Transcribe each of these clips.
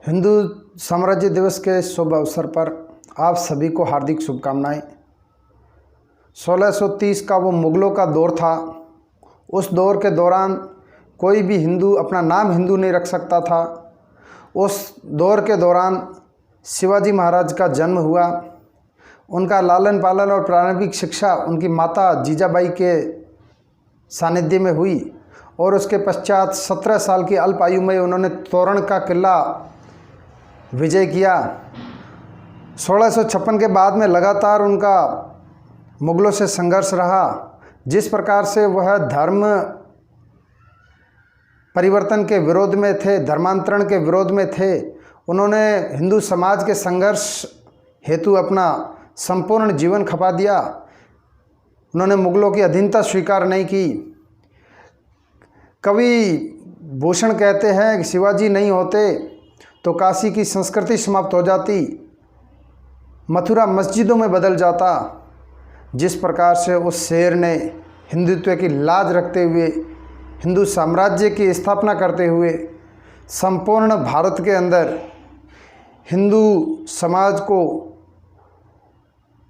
हिंदू साम्राज्य दिवस के शुभ अवसर पर आप सभी को हार्दिक शुभकामनाएं। 1630 का वो मुग़लों का दौर था। उस दौर के दौरान कोई भी हिंदू अपना नाम हिंदू नहीं रख सकता था। उस दौर के दौरान शिवाजी महाराज का जन्म हुआ। उनका लालन पालन और प्रारंभिक शिक्षा उनकी माता जीजाबाई के सानिध्य में हुई और उसके पश्चात 17 साल की अल्प आयु में उन्होंने तोरण का किला विजय किया। 1656 के बाद में लगातार उनका मुग़लों से संघर्ष रहा। जिस प्रकार से वह धर्म परिवर्तन के विरोध में थे, धर्मांतरण के विरोध में थे, उन्होंने हिंदू समाज के संघर्ष हेतु अपना संपूर्ण जीवन खपा दिया। उन्होंने मुग़लों की अधीनता स्वीकार नहीं की। कवि भूषण कहते हैं कि शिवाजी नहीं होते तो काशी की संस्कृति समाप्त हो जाती, मथुरा मस्जिदों में बदल जाता। जिस प्रकार से उस शेर ने हिंदुत्व की लाज रखते हुए हिंदू साम्राज्य की स्थापना करते हुए संपूर्ण भारत के अंदर हिंदू समाज को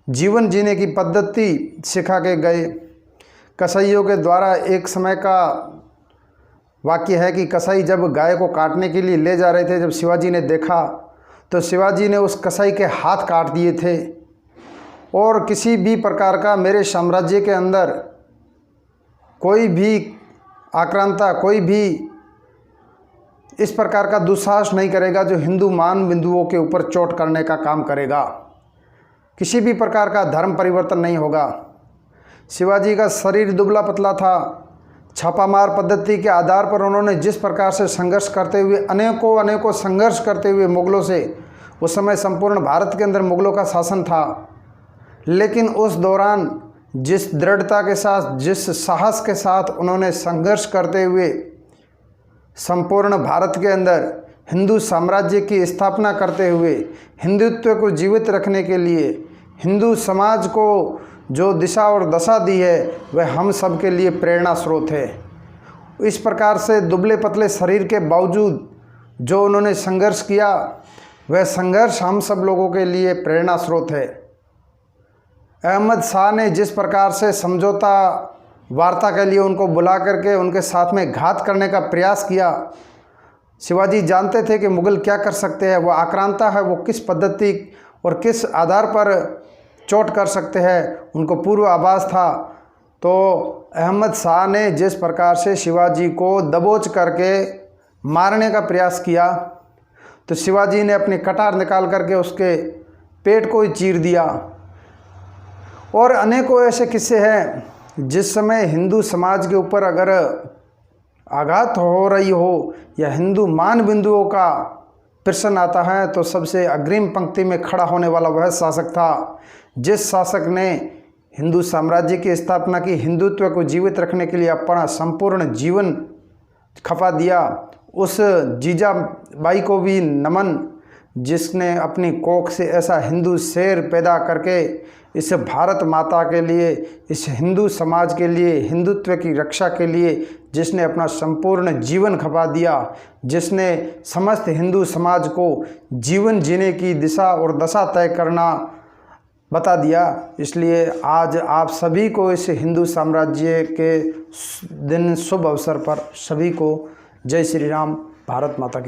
जीवन जीने की पद्धति सिखा के गए। कसाईयों के द्वारा एक समय का वाक्य है कि कसाई जब गाय को काटने के लिए ले जा रहे थे, जब शिवाजी ने देखा तो शिवाजी ने उस कसाई के हाथ काट दिए थे। और किसी भी प्रकार का मेरे साम्राज्य के अंदर कोई भी आक्रांता, कोई भी इस प्रकार का दुस्साहस नहीं करेगा जो हिंदू मान बिंदुओं के ऊपर चोट करने का काम करेगा। किसी भी प्रकार का धर्म परिवर्तन नहीं होगा। शिवाजी का शरीर दुबला पतला था। छापामार पद्धति के आधार पर उन्होंने जिस प्रकार से संघर्ष करते हुए अनेकों संघर्ष करते हुए मुग़लों से, उस समय संपूर्ण भारत के अंदर मुग़लों का शासन था, लेकिन उस दौरान जिस दृढ़ता के साथ, जिस साहस के साथ उन्होंने संघर्ष करते हुए संपूर्ण भारत के अंदर हिंदू साम्राज्य की स्थापना करते हुए हिंदुत्व को जीवित रखने के लिए हिंदू समाज को जो दिशा और दशा दी है, वह हम सब के लिए प्रेरणा स्रोत है। इस प्रकार से दुबले पतले शरीर के बावजूद जो उन्होंने संघर्ष किया, वह संघर्ष हम सब लोगों के लिए प्रेरणा स्रोत है। अहमद शाह ने जिस प्रकार से समझौता वार्ता के लिए उनको बुला करके उनके साथ में घात करने का प्रयास किया, शिवाजी जानते थे कि मुग़ल क्या कर सकते हैं, वो आक्रांता है, वो किस पद्धति और किस आधार पर चोट कर सकते हैं, उनको पूर्व आभास था। तो अहमद शाह ने जिस प्रकार से शिवाजी को दबोच करके मारने का प्रयास किया, तो शिवाजी ने अपनी कटार निकाल करके उसके पेट को ही चीर दिया। और अनेकों ऐसे किस्से हैं जिस समय हिंदू समाज के ऊपर अगर आघात हो रही हो या हिंदू मान बिंदुओं का प्रश्न आता है, तो सबसे अग्रिम पंक्ति में खड़ा होने वाला वह शासक था जिस शासक ने हिंदू साम्राज्य की स्थापना की, हिंदुत्व को जीवित रखने के लिए अपना संपूर्ण जीवन खपा दिया। उस जीजाबाई को भी नमन, जिसने अपनी कोख से ऐसा हिंदू शेर पैदा करके इस भारत माता के लिए, इस हिंदू समाज के लिए, हिंदुत्व की रक्षा के लिए जिसने अपना संपूर्ण जीवन खपा दिया, जिसने समस्त हिंदू समाज को जीवन जीने की दिशा और दशा तय करना बता दिया। इसलिए आज आप सभी को इस हिंदू साम्राज्य के दिन शुभ अवसर पर सभी को जय श्री राम, भारत माता की।